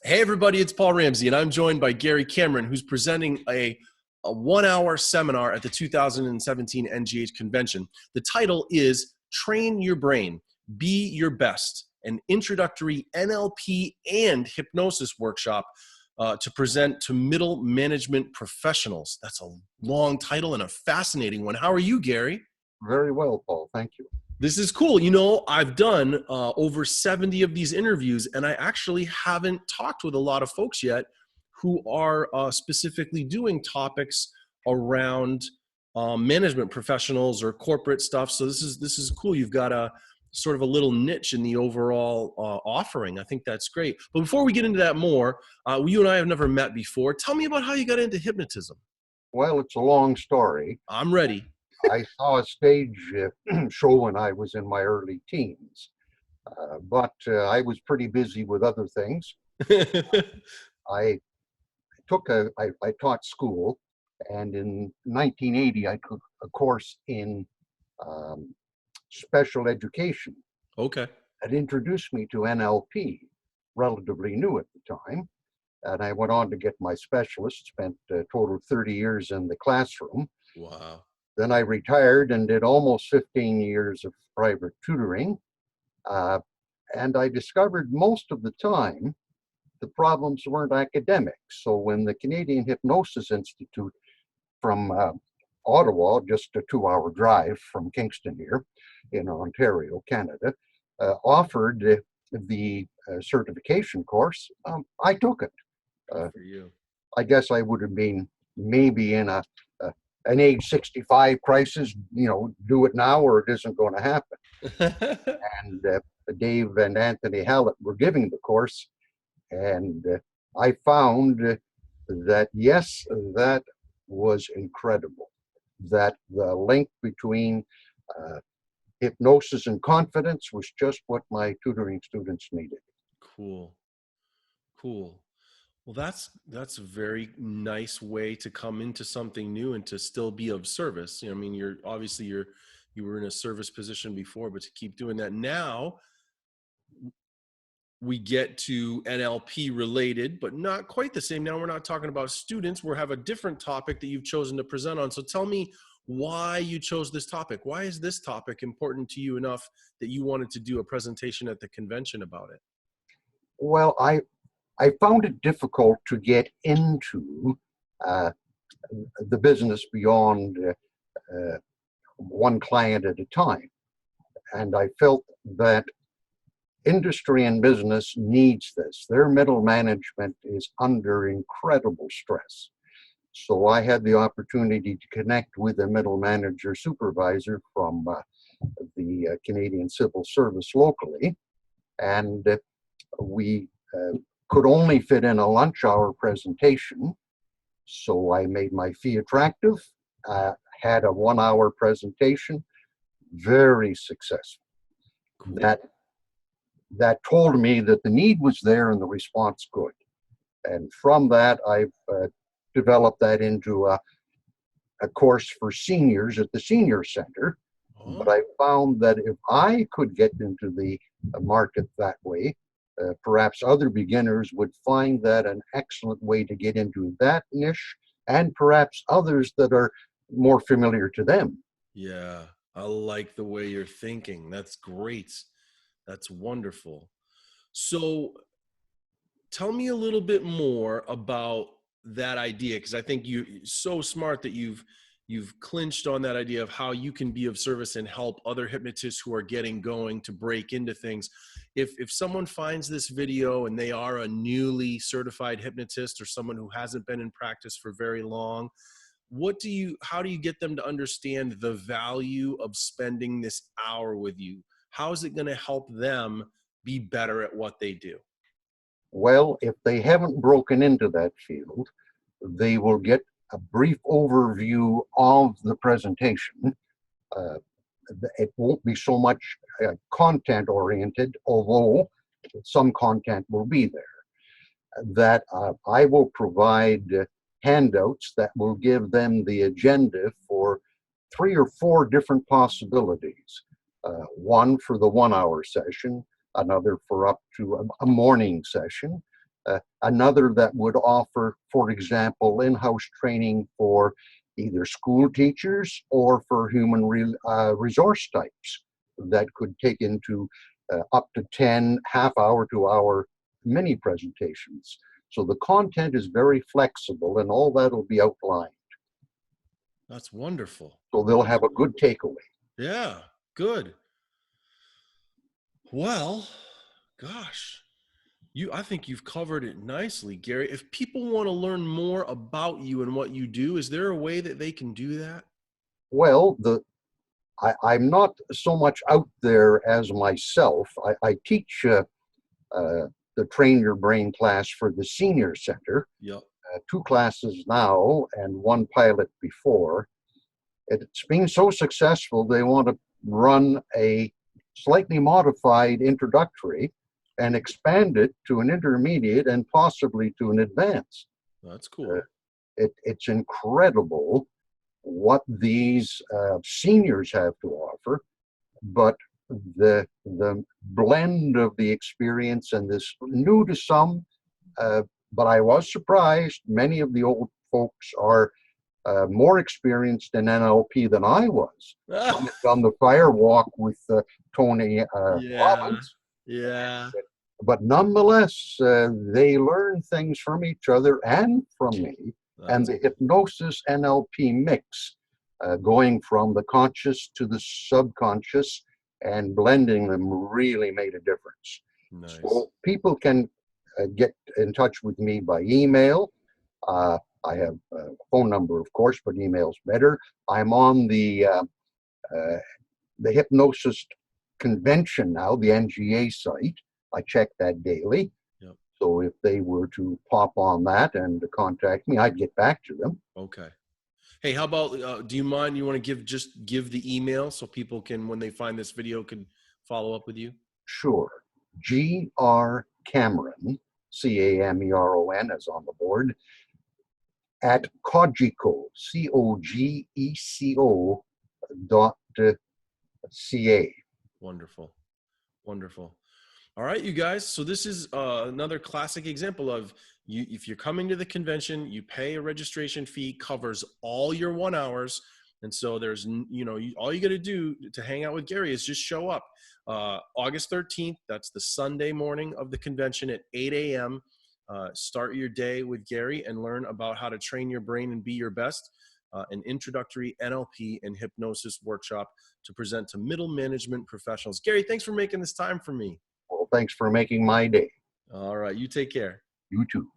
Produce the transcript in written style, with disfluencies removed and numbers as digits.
Hey everybody, it's Paul Ramsey, and I'm joined by Gary Cameron, who's presenting a 1 hour seminar at the 2017 NGH convention. The title is Train Your Brain, Be Your Best, an introductory NLP and hypnosis workshop to present to middle management professionals. That's a long title and a fascinating one. How are you, Gary? Very well, Paul. Thank you. This is cool. You know, I've done over 70 of these interviews, and I actually haven't talked with a lot of folks yet who are specifically doing topics around management professionals or corporate stuff. So this is cool. You've got a sort of a little niche in the overall offering. I think that's great. But before we get into that more, you and I have never met before. Tell me about how you got into hypnotism. Well, it's a long story. I'm ready. I saw a stage show when I was in my early teens, but I was pretty busy with other things. I I taught school, and in 1980 I took a course in um, special education. Okay. It introduced me to NLP, relatively new at the time, and I went on to get my specialist. Spent a total of 30 years in the classroom. Wow. Then I retired and did almost 15 years of private tutoring. Uh, and I discovered most of the time the problems weren't academic. So when the Canadian Hypnosis Institute from Ottawa, just a 2 hour drive from Kingston here in Ontario, Canada, offered the certification course, I took it. Good for you. I guess I would have been maybe in an age 65 crisis, do it now or it isn't going to happen. And Dave and Anthony Hallett were giving the course, and I found that, yes, that was incredible. That the link between hypnosis and confidence was just what my tutoring students needed. Cool. Cool. Well, that's a very nice way to come into something new and to still be of service. I mean, you were in a service position before, but to keep doing that now, we get to NLP related, but not quite the same. Now we're not talking about students. We have a different topic that you've chosen to present on. So tell me why you chose this topic. Why is this topic important to you enough that you wanted to do a presentation at the convention about it? Well, I found it difficult to get into uh, the business beyond one client at a time. And I felt that industry and business needs this. Their middle management is under incredible stress. So I had the opportunity to connect with a middle manager supervisor from the Canadian Civil Service locally. And we could only fit in a lunch hour presentation. So I made my fee attractive, had a 1 hour presentation, very successful. Cool. That told me that the need was there and the response good. And from that, I've developed that into a course for seniors at the senior center. Oh. But I found that if I could get into the market that way, perhaps other beginners would find that an excellent way to get into that niche, and perhaps others that are more familiar to them. Yeah, I like the way you're thinking. That's great. That's wonderful. So tell me a little bit more about that idea, because I think you're so smart that you've clinched on that idea of how you can be of service and help other hypnotists who are getting going to break into things. If someone finds this video and they are a newly certified hypnotist or someone who hasn't been in practice for very long, how do you get them to understand the value of spending this hour with you? How is it going to help them be better at what they do? Well, if they haven't broken into that field, they will get a brief overview of the presentation. Uh, it won't be so much content oriented, although some content will be there. That I will provide handouts that will give them the agenda for 3 or 4 different possibilities. One for the 1 hour session, another for up to a morning session, Another that would offer, for example, in-house training for either school teachers or for human resource types that could take into up to 10 half-hour to hour mini presentations. So the content is very flexible, and all that will be outlined. That's wonderful. So they'll have a good takeaway. Yeah, good. Well, gosh, I think you've covered it nicely, Gary. If people want to learn more about you and what you do, is there a way that they can do that? Well, I'm not so much out there as myself. I teach the Train Your Brain class for the senior center. Yep. 2 classes now and 1 pilot before. It's been so successful, they want to run a slightly modified introductory and expand it to an intermediate and possibly to an advanced. That's cool. It's incredible what these seniors have to offer, but the blend of the experience and this new to some, but I was surprised. Many of the old folks are more experienced in NLP than I was. Some have done the fire walk with Tony Robbins. Yeah. But nonetheless, they learn things from each other and from me. And the hypnosis NLP mix, going from the conscious to the subconscious and blending them, really made a difference. Nice. So people can get in touch with me by email. I have a phone number, of course, but email's better. I'm on the Hypnosis Convention now, the NGA site. I check that daily. Yep. So if they were to pop on that and contact me, I'd get back to them. Okay. Hey, how about, do you mind, you want to give the email so people can, when they find this video, can follow up with you? Sure. G.R. Cameron, Cameron, as on the board, at Cogeco, COGECO.ca. Wonderful. Wonderful. All right, you guys. So this is another classic example of you. If you're coming to the convention, you pay a registration fee, covers all your 1 hours. And so there's, all you got to do to hang out with Gary is just show up. August 13th, that's the Sunday morning of the convention at 8 a.m. Start your day with Gary and learn about how to train your brain and be your best. An introductory NLP and hypnosis workshop to present to middle management professionals. Gary, thanks for making this time for me. Well, thanks for making my day. All right, you take care. You too.